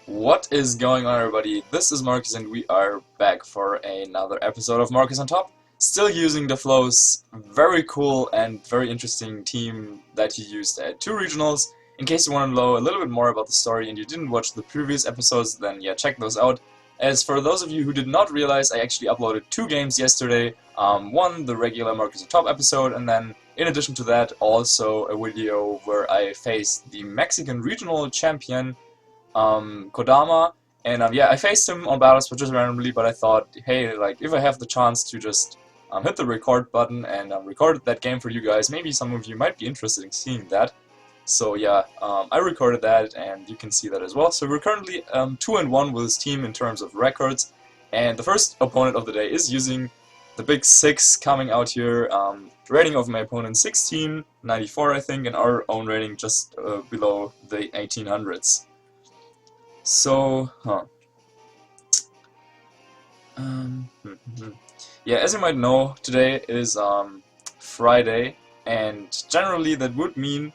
What is going on, everybody? This is Marcus and we are back for another episode of Marcus on Top. Still using DaFlo's very cool and very interesting team that he used at 2 regionals. In case you want to know a little bit more about the story and you didn't watch the previous episodes, then yeah, check those out. As for those of you who did not realize, I actually uploaded 2 games yesterday. One, the regular Marcus on Top episode, and then in addition to that, also a video where I faced the Mexican regional champion, Kodama, and yeah, I faced him on Battlespot just randomly, but I thought, hey, like, if I have the chance to just hit the record button and record that game for you guys, maybe some of you might be interested in seeing that. So yeah, I recorded that, and you can see that as well. So we're currently 2-1 with his team in terms of records, and the first opponent of the day is using the big 6 coming out here. The rating of my opponent 1694, I think, and our own rating just below the 1800s. So, yeah, as you might know, today is Friday, and generally that would mean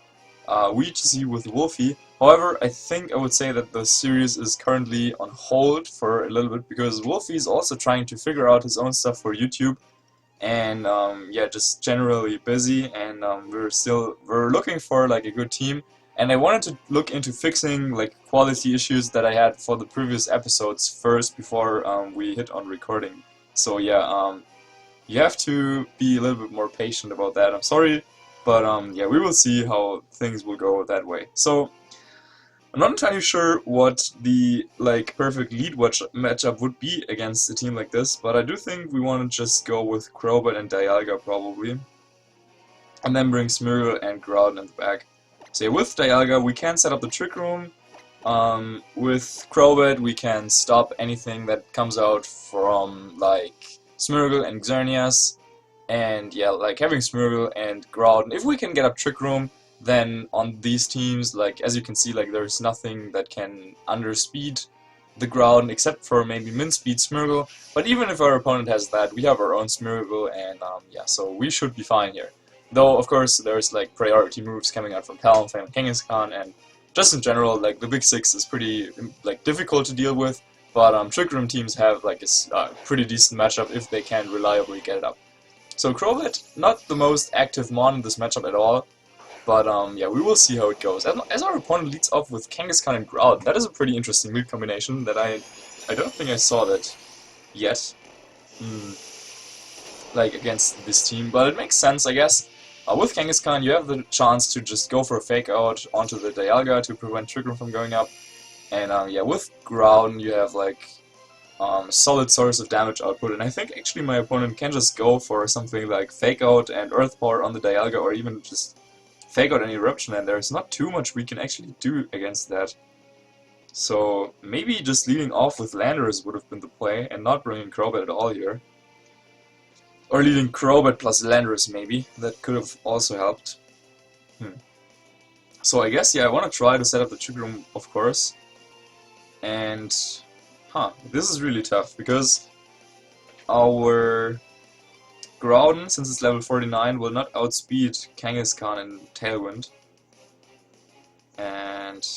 VGC with Wolfie. However, I think I would say that the series is currently on hold for a little bit because Wolfie is also trying to figure out his own stuff for YouTube, and yeah, just generally busy. And we're looking for like a good team. And I wanted to look into fixing like quality issues that I had for the previous episodes first before we hit on recording. So yeah, you have to be a little bit more patient about that. I'm sorry, but yeah, we will see how things will go that way. So I'm not entirely sure what the like perfect lead matchup would be against a team like this, but I do think we want to just go with Crobat and Dialga probably, and then bring Smeargle and Groudon in the back. So with Dialga, we can set up the Trick Room. With Crobat, we can stop anything that comes out from like Smeargle and Xerneas. And yeah, like having Smeargle and Groudon, if we can get up Trick Room, then on these teams, like as you can see, like there's nothing that can underspeed the Groudon except for maybe min speed Smeargle. But even if our opponent has that, we have our own Smeargle, and yeah, so we should be fine here. Though, of course, there's like priority moves coming out from Talonflame and Kangaskhan, and just in general, like the big 6 is pretty like difficult to deal with. But Trick Room teams have like a pretty decent matchup if they can reliably get it up. So Crobat, not the most active mon in this matchup at all, but yeah, we will see how it goes. As our opponent leads off with Kangaskhan and Groudon, that is a pretty interesting lead combination that I don't think I saw that yet, like against this team, but it makes sense, I guess. With Kangaskhan, you have the chance to just go for a fake out onto the Dialga to prevent Trick Room from going up. And yeah, with Groudon, you have like solid source of damage output. And I think actually my opponent can just go for something like fake out and Earth Power on the Dialga, or even just fake out an Eruption, and there's not too much we can actually do against that. So maybe just leading off with Landorus would have been the play, and not bringing Crobat at all here. Or leading Crobat plus Landorus, maybe. That could have also helped. So I guess, yeah, I want to try to set up the Trick Room, of course. And, this is really tough, because our Groudon, since it's level 49, will not outspeed Kangaskhan and Tailwind. And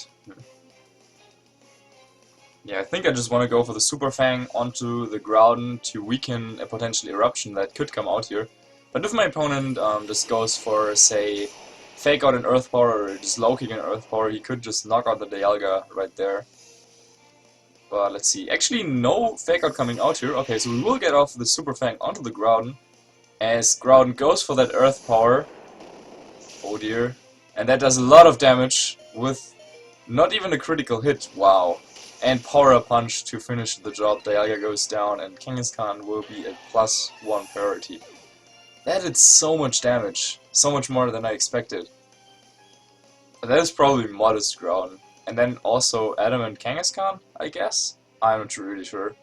yeah, I think I just want to go for the Super Fang onto the Groudon to weaken a potential Eruption that could come out here. But if my opponent just goes for, say, Fake Out an Earth Power or just Low Kick an Earth Power, he could just knock out the Dialga right there. But let's see, actually no Fake Out coming out here. Okay, so we will get off the Super Fang onto the Groudon, as Groudon goes for that Earth Power. Oh dear. And that does a lot of damage with not even a critical hit. Wow. And Power Punch to finish the job. Dialga goes down, and Kangaskhan will be at +1 parity. That did so much damage. So much more than I expected. But that is probably modest Groudon. And then also Adamant Kangaskhan, I guess? I'm not really sure.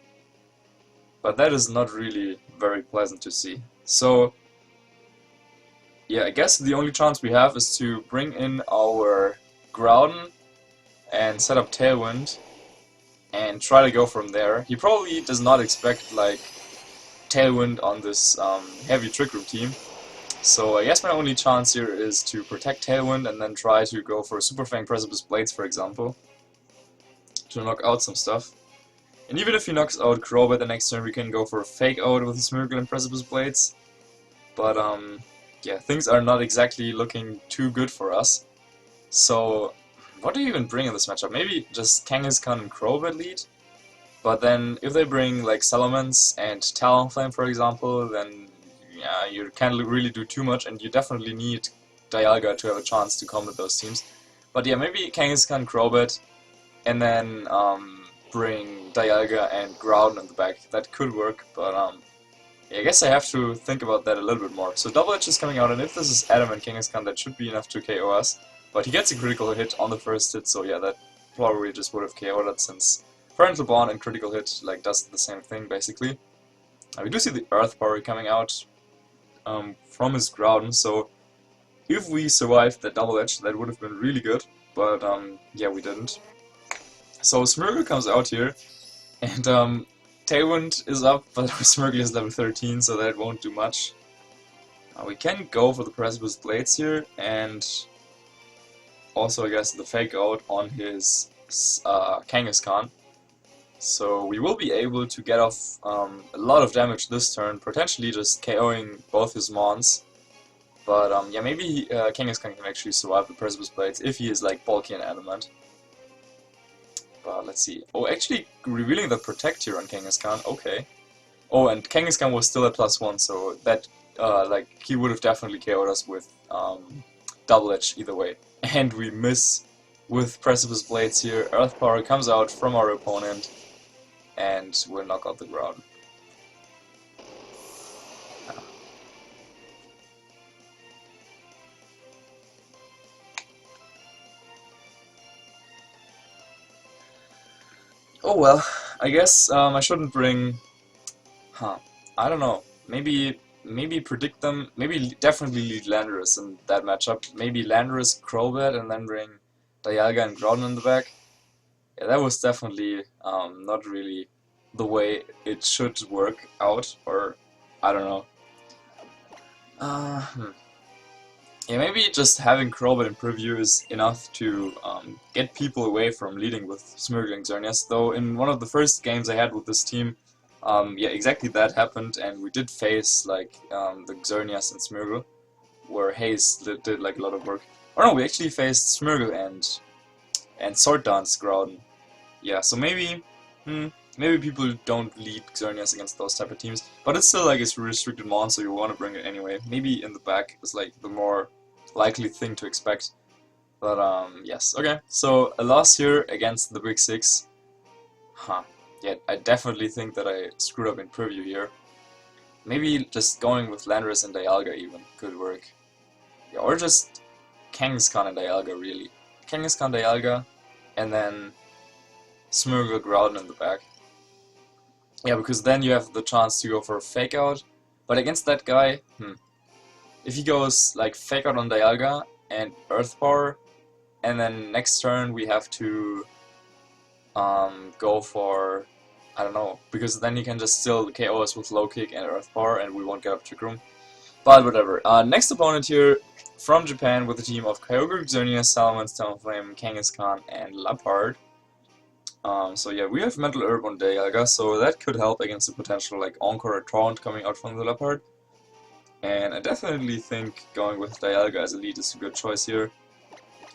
But that is not really very pleasant to see. So yeah, I guess the only chance we have is to bring in our Groudon and set up Tailwind and try to go from there. He probably does not expect like Tailwind on this heavy Trick Room team. So I guess my only chance here is to protect Tailwind and then try to go for Super Fang Precipice Blades, for example, to knock out some stuff. And even if he knocks out Crobat the next turn, we can go for a Fake Out with Smeargle and Precipice Blades. But yeah, things are not exactly looking too good for us. So, what do you even bring in this matchup? Maybe just Kangaskhan and Crobat lead? But then, if they bring like Salamence and Talonflame, for example, then yeah, you can't really do too much, and you definitely need Dialga to have a chance to combat those teams. But yeah, maybe Kangaskhan, Crobat, and then bring Dialga and Groudon in the back. That could work, but yeah, I guess I have to think about that a little bit more. So Double Edge is coming out, and if this is Adam and Kangaskhan, that should be enough to KO us. But he gets a critical hit on the first hit, so yeah, that probably just would have KO'd it, since Parental Bond and critical hit like does the same thing basically. We do see the Earth Power coming out from his Groudon, so if we survived that Double Edge, that would have been really good. But yeah, we didn't. So Smeargle comes out here, and Tailwind is up, but Smeargle is level 13, so that won't do much. We can go for the Precipice Blades here, and also I guess the Fake Out on his Kangaskhan. So we will be able to get off a lot of damage this turn, potentially just KOing both his Mons. But yeah, maybe Kangaskhan can actually survive the Precipice Blades if he is like bulky and adamant. But let's see. Oh, actually revealing the Protect here on Kangaskhan, okay. Oh, and Kangaskhan was still at +1, so that like he would have definitely KO'd us with Double Edge either way. And we miss with Precipice Blades here. Earth Power comes out from our opponent, and we'll knock out the Groudon. Oh well, I guess I shouldn't bring... I don't know. Maybe predict them. Maybe definitely lead Landorus in that matchup. Maybe Landorus, Crobat, and then bring Dialga and Groudon in the back. Yeah, that was definitely not really the way it should work out, or I don't know. Yeah, maybe just having Crobat in preview is enough to get people away from leading with Smeargle and Xerneas, though in one of the first games I had with this team, yeah, exactly that happened, and we did face like the Xerneas and Smeargle, where Haze did like a lot of work. Or no, we actually faced Smeargle and Sword Dance Groudon. Yeah, so maybe maybe people don't lead Xerneas against those type of teams, but it's still like it's restricted mon, so you want to bring it anyway. Maybe in the back is like the more likely thing to expect. But yes, okay. So a loss here against the Big Six. Yeah, I definitely think that I screwed up in preview here. Maybe just going with Landorus and Dialga even could work. Yeah, or just Kangaskhan and Dialga really. Kangaskhan, Dialga, and then Smeargle, Groudon in the back. Yeah, because then you have the chance to go for a Fake Out. But against that guy, if he goes like Fake Out on Dialga and Earth Power, and then next turn we have to go for, I don't know, because then he can just still KO us with Low Kick and Earth Power, and we won't get up Trick Room. But whatever. Next opponent here from Japan with a team of Kyogre, Xerneas, Salamence, Talonflame, Kangaskhan, and Lappard. So yeah, we have Mental Herb on Dialga, so that could help against the potential like Encore or Taunt coming out from the Lappard. And I definitely think going with Dialga as a lead is a good choice here.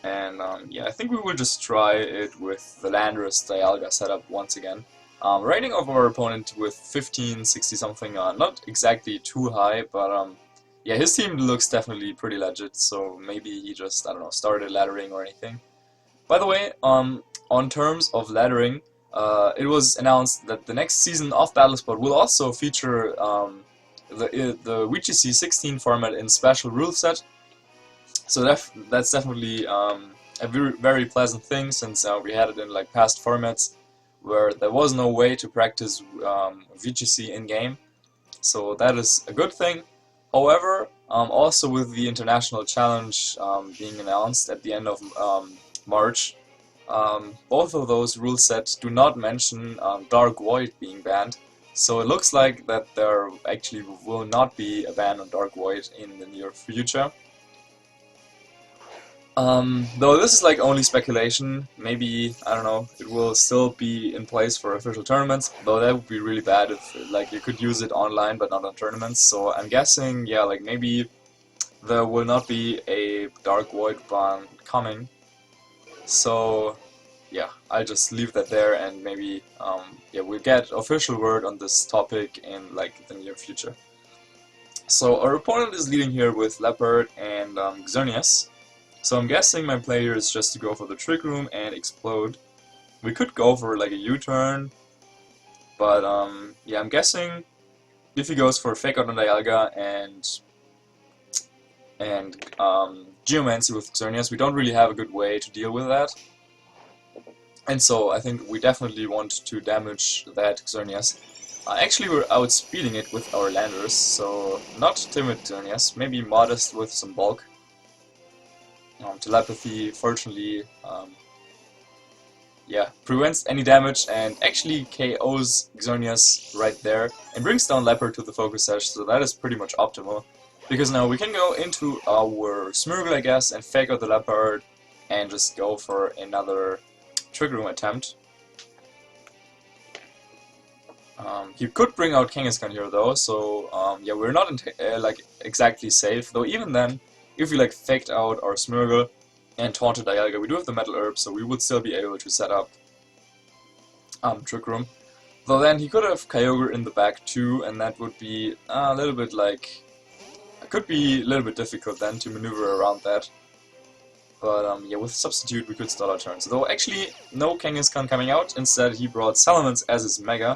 And yeah, I think we will just try it with the Landorus Dialga setup once again. Rating of our opponent with 15, 60 something, not exactly too high, but yeah, his team looks definitely pretty legit, so maybe he just, I don't know, started laddering or anything. By the way, on terms of laddering, it was announced that the next season of Battlesport will also feature the VGC 16 format in special rule set. So that's definitely a very pleasant thing, since we had it in like past formats where there was no way to practice VGC in-game. So that is a good thing. However, also with the International Challenge being announced at the end of March, both of those rule sets do not mention Dark Void being banned. So it looks like that there actually will not be a ban on Dark Void in the near future. Though this is like only speculation, maybe, I don't know, it will still be in place for official tournaments, though that would be really bad if, like, you could use it online but not on tournaments, so I'm guessing, yeah, like, maybe there will not be a Dark Void ban coming, so, yeah, I'll just leave that there, and maybe, yeah, we'll get official word on this topic in, like, the near future. So, our opponent is leading here with Leopard and Xerneas. So I'm guessing my play here is just to go for the Trick Room and explode. We could go for like a U-turn, but yeah, I'm guessing if he goes for Fake Out on Dialga and Geomancy with Xerneas, we don't really have a good way to deal with that. And so I think we definitely want to damage that Xerneas. Actually, we're outspeeding it with our Landers, so not timid Xerneas, maybe modest with some bulk. Telepathy, fortunately, yeah, prevents any damage and actually KOs Xerneas right there and brings down Leopard to the focus sash, so that is pretty much optimal. Because now we can go into our Smeargle, I guess, and fake out the Leopard and just go for another Trick Room attempt. He could bring out Kangaskhan here though, so yeah, we're not like exactly safe, though even then, if we like faked out our Smeargle and taunted Dialga, we do have the Metal Herb, so we would still be able to set up Trick Room. Though then he could have Kyogre in the back too, and that would be a little bit like... It could be a little bit difficult then to maneuver around that. But yeah, with Substitute we could start our turns. Though actually, no Kangaskhan coming out, instead he brought Salamence as his Mega.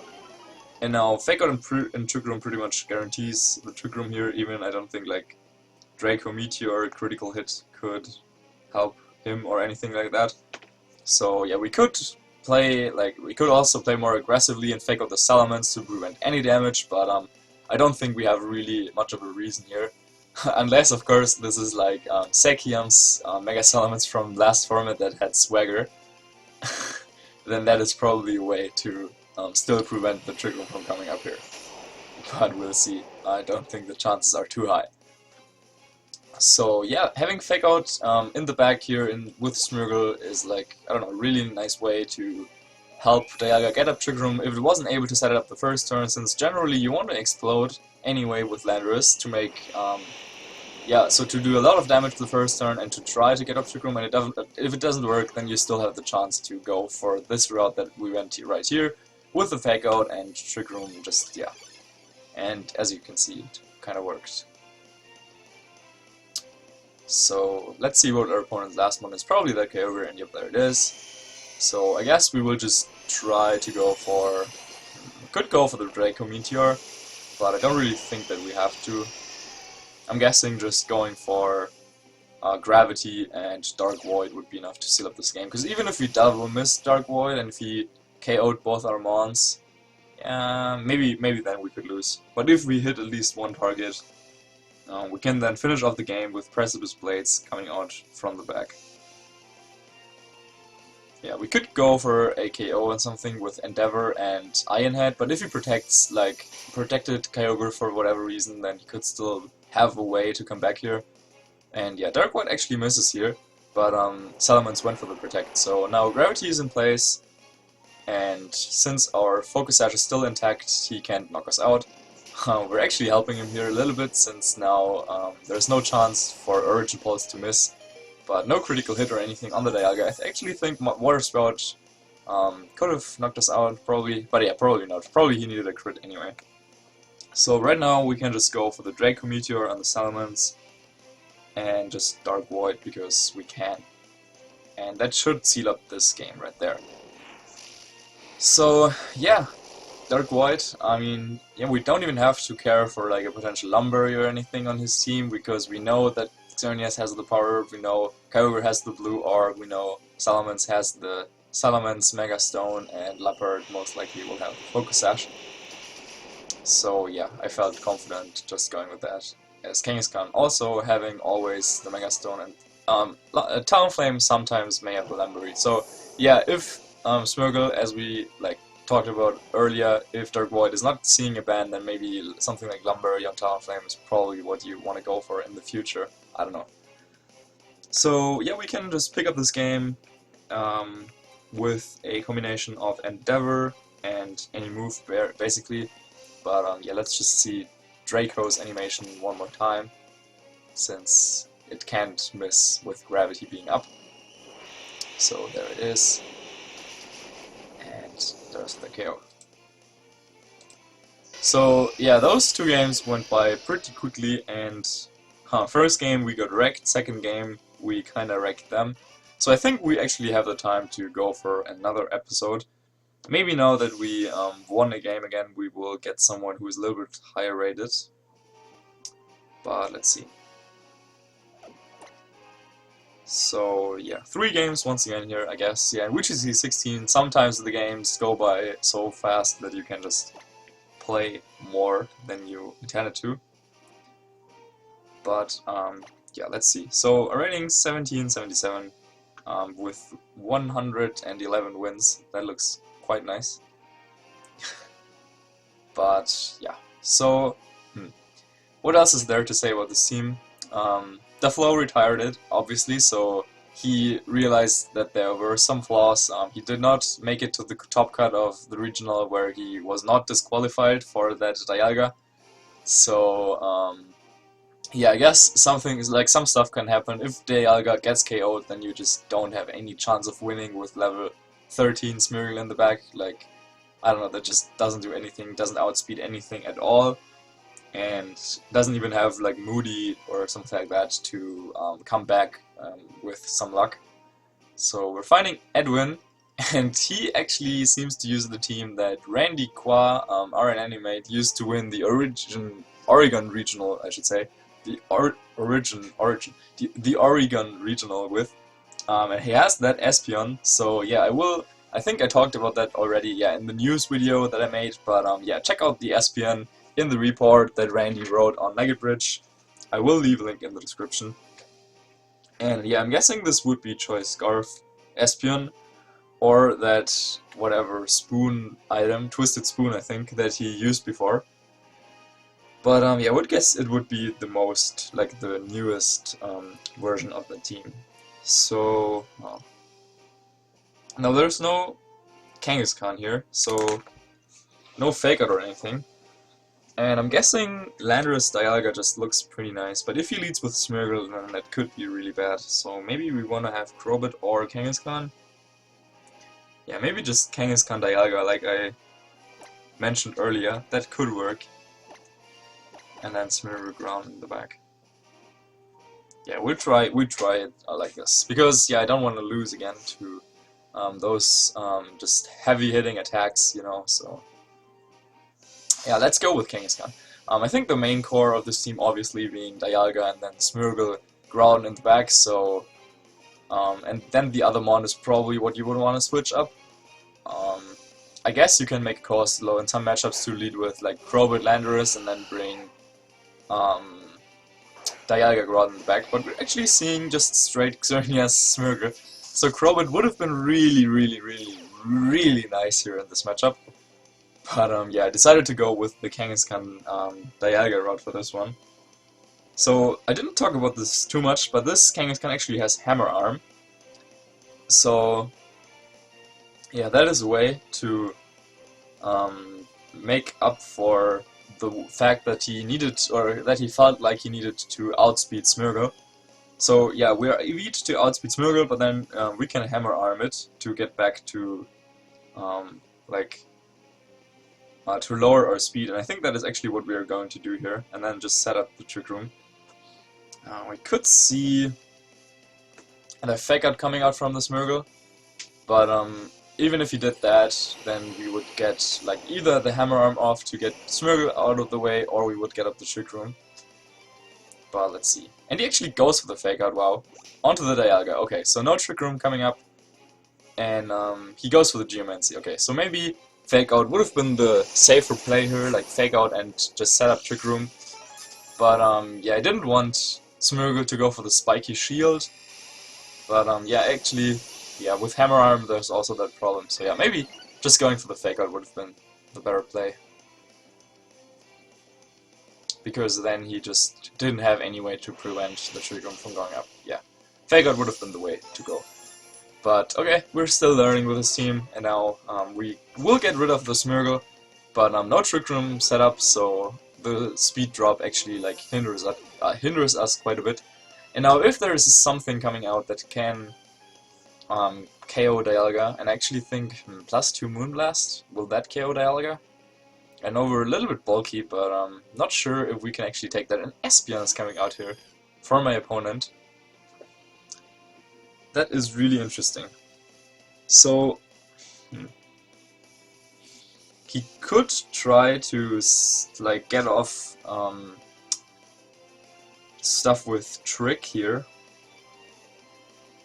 And now Fake Out and Trick Room pretty much guarantees the Trick Room here, even I don't think like Draco Meteor critical hit could help him or anything like that. So yeah, we could play, like, we could also play more aggressively and fake out the Salamence to prevent any damage, but I don't think we have really much of a reason here. Unless, of course, this is like Sekiam's Mega Salamence from last format that had Swagger. Then that is probably a way to still prevent the Trick Room from coming up here. But we'll see. I don't think the chances are too high. So yeah, having Fake Out in the back here with Smeargle is like, I don't know, a really nice way to help Dialga get up Trick Room if it wasn't able to set it up the first turn, since generally you want to explode anyway with Landorus to make, yeah, so to do a lot of damage the first turn and to try to get up Trick Room, and if it doesn't work, then you still have the chance to go for this route that we went right here with the Fake Out and Trick Room, just, yeah. And as you can see, it kind of worked. So let's see what our opponent's last one is. Probably that Kyogre, and yep, there it is. So I guess we will just try to go for... Could go for the Draco Meteor, but I don't really think that we have to. I'm guessing just going for Gravity and Dark Void would be enough to seal up this game. Because even if we double miss Dark Void and if he KO'd both our Mons, yeah, maybe then we could lose. But if we hit at least one target, we can then finish off the game with Precipice Blades coming out from the back. Yeah, we could go for a KO and something with Endeavor and Iron Head, but if he protects, like, protected Kyogre for whatever reason, then he could still have a way to come back here. And yeah, Dark Void actually misses here, but Salamence went for the protect, so now Gravity is in place, and since our Focus Sash is still intact, he can't knock us out. We're actually helping him here a little bit, since now there's no chance for Origin Pulse to miss, but no critical hit or anything on the Dialga. I actually think Water Spout could have knocked us out, probably, but yeah, probably not. Probably he needed a crit anyway. So right now we can just go for the Draco Meteor on the Salamence, and just Dark Void because we can. And that should seal up this game right there. So yeah, Dark Void, I mean, yeah, we don't even have to care for like a potential Lumberry or anything on his team, because we know that Xerneas has the Power Herb, we know Kyogre has the Blue Orb, we know Salamence has the Salamence Mega Stone, and Leopard most likely will have Focus Sash. So yeah, I felt confident just going with that. As Kangaskhan also having always the Mega Stone, and Talonflame sometimes may have the Lumberry. So yeah, if Smeargle, as we like talked about earlier, if Dark Void is not seeing a ban, then maybe something like Lumberry on Talonflame is probably what you want to go for in the future. I don't know. So yeah, we can just pick up this game with a combination of Endeavor and any move basically. But yeah, let's just see Draco's animation one more time, since it can't miss with gravity being up. So there it is, and there's the KO. So yeah, those two games went by pretty quickly, and first game we got wrecked, second game we kinda wrecked them. So I think we actually have the time to go for another episode. Maybe now that we won a game again, we will get someone who is a little bit higher rated. But let's see. So yeah, 3 games once again here, I guess. Yeah, VGC 16, sometimes the games go by so fast that you can just play more than you intended to. But yeah, let's see. So a rating 1777 with 111 wins. That looks quite nice. But yeah, so what else is there to say about this team? DaFlo retired it, obviously, so he realized that there were some flaws. He did not make it to the top cut of the regional, where he was not disqualified for that Dialga. So yeah, I guess something is like some stuff can happen. If Dialga gets KO'd, then you just don't have any chance of winning with level 13 Smeargle in the back. Like, I don't know, that just doesn't do anything, doesn't outspeed anything at all, and doesn't even have like Moody or something like that to come back with some luck. So we're finding Edwin, and he actually seems to use the team that Randy Qua, RN Animate, used to win the Oregon Regional, I should say, the Oregon Regional with, and he has that Espeon. So yeah, I think I talked about that already, yeah, in the news video that I made. But yeah, check out the Espeon in the report that Randy wrote on Nugget Bridge. I will leave a link in the description. And yeah, I'm guessing this would be Choice Scarf Espeon, or that whatever spoon item, Twisted Spoon I think, that he used before. But yeah, I would guess it would be the most, like the newest version of the team. So, now there's no Kangaskhan here, so no Fake Out or anything. And I'm guessing Landorus Dialga just looks pretty nice, but if he leads with Smeargle, then that could be really bad. So maybe we want to have Crobat or Kangaskhan. Yeah, maybe just Kangaskhan Dialga, like I mentioned earlier. That could work. And then Smeargle Ground in the back. Yeah, we'll try it like this, because yeah, I don't want to lose again to those just heavy hitting attacks, you know. So yeah, let's go with Kangaskhan. I think the main core of this team obviously being Dialga and then Smeargle Ground in the back, so and then the other mon is probably what you would want to switch up. I guess you can make Corsola in some matchups to lead with like Crobat Landorus and then bring Dialga Ground in the back, but we're actually seeing just straight Xerneas Smeargle. So Crobat would have been really nice here in this matchup. But yeah, I decided to go with the Kangaskhan Dialga route for this one. So I didn't talk about this too much, but this Kangaskhan actually has Hammer Arm. So yeah, that is a way to make up for the fact that he needed, or that he felt like he needed to outspeed Smeargle. So yeah, we are elite to outspeed Smeargle, but then we can Hammer Arm it to get back to to lower our speed, and I think that is actually what we are going to do here, and then just set up the Trick Room. We could see a Fake Out coming out from the Smeargle, but even if he did that, then we would get like either the Hammer Arm off to get Smeargle out of the way, or we would get up the Trick Room. But let's see. And he actually goes for the Fake Out, wow. Onto the Dialga. Okay, so no Trick Room coming up, and he goes for the Geomancy. Okay, so maybe Fake Out would have been the safer play here, like Fake Out and just set up Trick Room. But yeah, I didn't want Smeargle to go for the Spiky Shield. But yeah, actually, yeah, with Hammer Arm there's also that problem. So yeah, maybe just going for the Fake Out would have been the better play. Because then he just didn't have any way to prevent the Trick Room from going up. Yeah. Fake Out would have been the way to go. But okay, we're still learning with this team, and now we will get rid of the Smeargle, but no Trick Room setup, so the speed drop actually like hinders us quite a bit. And now if there is something coming out that can KO Dialga, and I actually think +2 Moonblast, will that KO Dialga? I know we're a little bit bulky, but I'm not sure if we can actually take that. And Espeon is coming out here for my opponent. That is really interesting. So, he could try to like get off stuff with Trick here,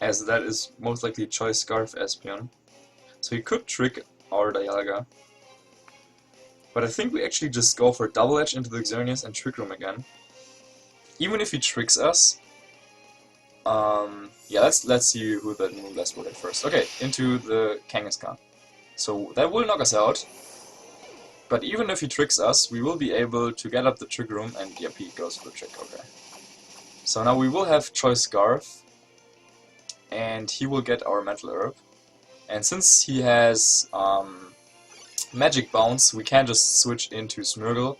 as that is most likely Choice Scarf Espeon. So he could trick our Dialga. But I think we actually just go for Double Edge into the Xerneas and Trick Room again. Even if he tricks us, yeah, let's see who the Moonblast will hit first. Okay, into the Kangaskhan. So that will knock us out. But even if he tricks us, we will be able to get up the Trick Room, and yep, he goes for the trick, okay. So now we will have Choice Scarf, and he will get our Mental Herb. And since he has Magic Bounce, we can just switch into Smeargle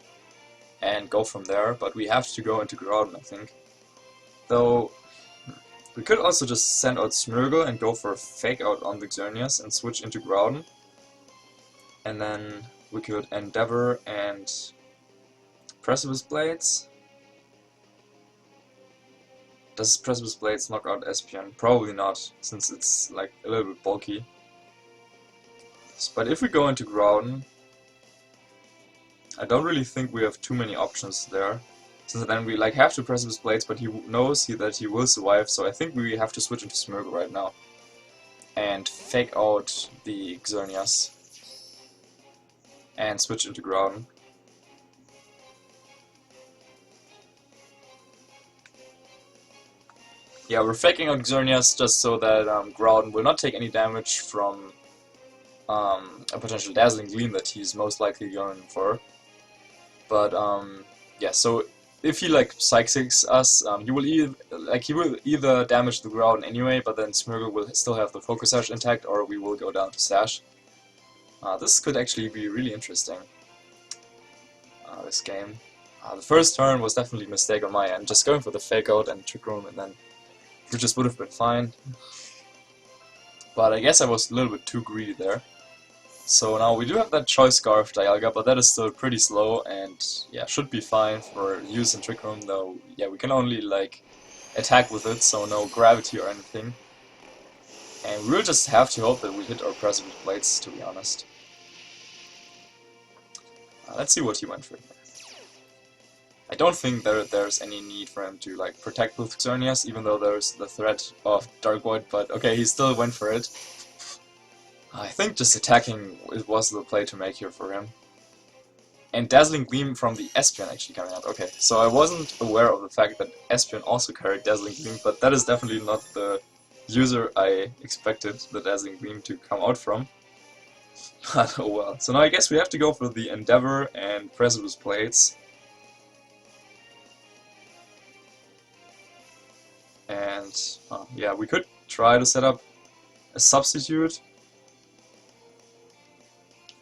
and go from there, but we have to go into Groudon, I think. Though, we could also just send out Smeargle and go for a Fake Out on the Xerneas and switch into Groudon. And then we could Endeavor and Precipice Blades. Does Precipice Blades knock out Espeon? Probably not, since it's like a little bit bulky. But if we go into Groudon, I don't really think we have too many options there. Since then we like have to Precipice Blades, but he knows that he will survive, so I think we have to switch into Smeargle right now. And Fake Out the Xerneas. And switch into Groudon. Yeah, we're faking out Xerneas just so that Groudon will not take any damage from a potential Dazzling Gleam that he's most likely going for. But yeah, so if he like Psychics us, he will either damage the Groudon anyway, but then Smeargle will still have the Focus Sash intact, or we will go down to Sash. This could actually be really interesting. This game. The first turn was definitely a mistake on my end, just going for the Fake Out and Trick Room, and then it just would have been fine. But I guess I was a little bit too greedy there. So now we do have that Choice Scarf Dialga, but that is still pretty slow, and yeah, should be fine for use in Trick Room, though yeah, we can only like attack with it, so no gravity or anything. And we'll just have to hope that we hit our Precipice Blades, to be honest. Let's see what he went for here. I don't think there's any need for him to like protect with Xerneas, even though there's the threat of Dark Void, but okay, he still went for it. I think just attacking was the play to make here for him. And Dazzling Gleam from the Espeon actually coming out. Okay, so I wasn't aware of the fact that Espeon also carried Dazzling Gleam, but that is definitely not the user I expected the Dazzling Gleam to come out from. But oh well. So now I guess we have to go for the Endeavor and Precipice Blades. And yeah, we could try to set up a substitute,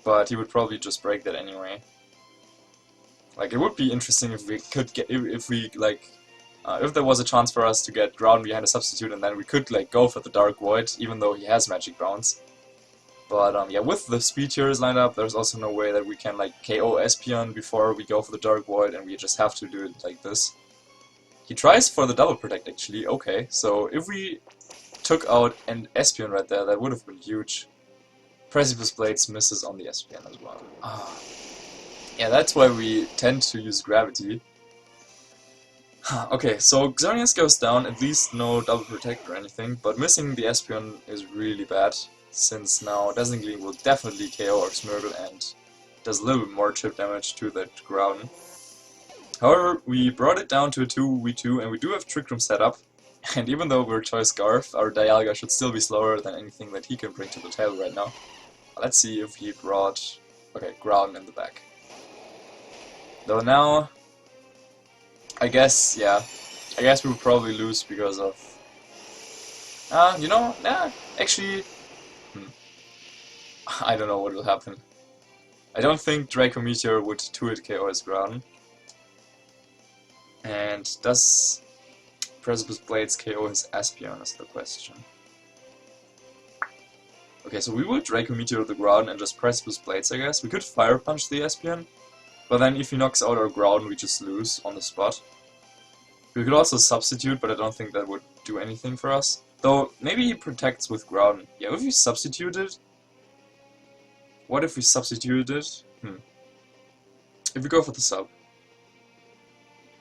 but he would probably just break that anyway. Like, it would be interesting if we could get, if there was a chance for us to get Groudon behind a substitute, and then we could like go for the Dark Void, even though he has Magic Bounce. But yeah, with the speed tiers lined up, there's also no way that we can like KO Espeon before we go for the Dark Void, and we just have to do it like this. He tries for the Double Protect actually, okay, so if we took out an Espeon right there, that would have been huge. Precipice Blades misses on the Espeon as well. Yeah, that's why we tend to use Gravity. Okay, so Xerneas goes down, at least no Double Protect or anything, but missing the Espeon is really bad, since now Dazzling Gleam will definitely KO our Smeargle and does a little bit more chip damage to that Groudon. However, we brought it down to a 2v2, and we do have Trick Room set up, and even though we're Choice Scarf, our Dialga should still be slower than anything that he can bring to the table right now. Let's see if he brought, okay, Groudon in the back. Though now, I guess, yeah, I guess we would probably lose because of You know, nah, actually, hmm, I don't know what will happen. I don't think Draco Meteor would 2-hit KO his Groudon. And does Precipice Blades KO his Espeon is the question. Okay, so we will Draco Meteor the Groudon and just Precipice Blades, I guess. We could Fire Punch the Espeon, but then if he knocks out our Groudon, we just lose on the spot. We could also substitute, but I don't think that would do anything for us. Though, maybe he protects with Groudon. Yeah, if we substituted... What if we substituted? If we go for the sub,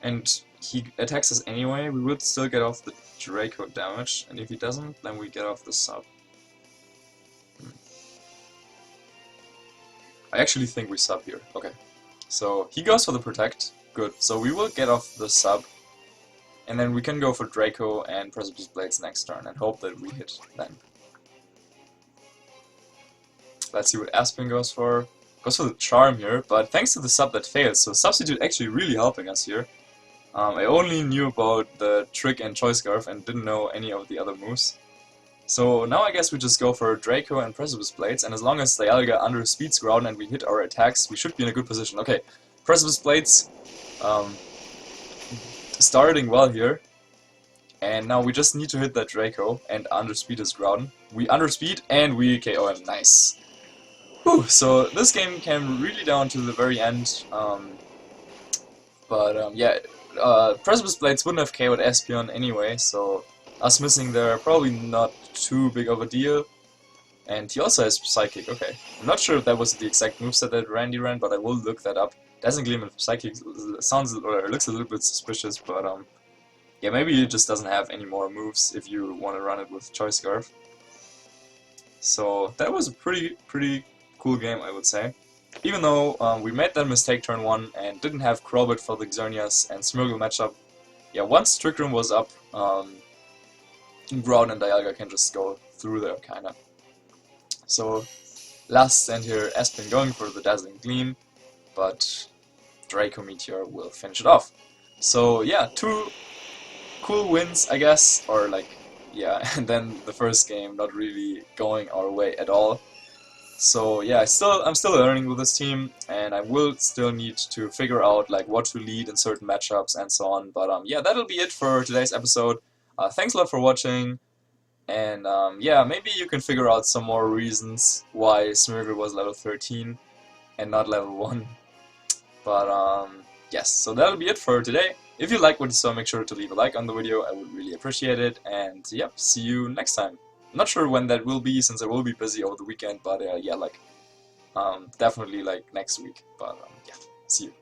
and he attacks us anyway, we would still get off the Draco damage, and if he doesn't, then we get off the sub. I actually think we sub here. Okay. So, he goes for the protect. Good. So we will get off the sub, and then we can go for Draco and Precipice Blades next turn, and hope that we hit then. Let's see what Aspen goes for. Goes for the Charm here, but thanks to the sub that failed, so Substitute actually really helping us here. I only knew about the Trick and Choice Scarf and didn't know any of the other moves. So now I guess we just go for Draco and Precipice Blades, and as long as Dialga underspeeds Groudon and we hit our attacks, we should be in a good position. Okay, Precipice Blades starting well here. And now we just need to hit that Draco and underspeed his Groudon. We underspeed and we KO him. Nice. Whew, so this game came really down to the very end. Yeah, Precipice Blades wouldn't have KO'd Espeon anyway, so us missing there probably not too big of a deal. And he also has Psychic, okay. I'm not sure if that was the exact moveset that Randy ran, but I will look that up. Dazzling Gleam and Psychic sounds or looks a little bit suspicious, but yeah, maybe he just doesn't have any more moves if you want to run it with Choice Scarf. So that was a pretty cool game, I would say. Even though we made that mistake turn 1 and didn't have Crobat for the Xerneas and Smeargle matchup, yeah, once Trick Room was up, Groudon and Dialga can just go through there, kinda. So, last stand here, Aspen going for the Dazzling Gleam, but Draco Meteor will finish it off. So yeah, 2 cool wins, I guess, or like, yeah, and then the first game not really going our way at all. So yeah, I'm still learning with this team, and I will still need to figure out like what to lead in certain matchups and so on. But yeah, that'll be it for today's episode. Thanks a lot for watching, and yeah, maybe you can figure out some more reasons why Smeargle was level 13 and not level 1. But yes, so that'll be it for today. If you like what you saw, make sure to leave a like on the video. I would really appreciate it, and yep, see you next time. I'm not sure when that will be, since I will be busy over the weekend, but yeah, like, definitely like next week, but yeah, see you.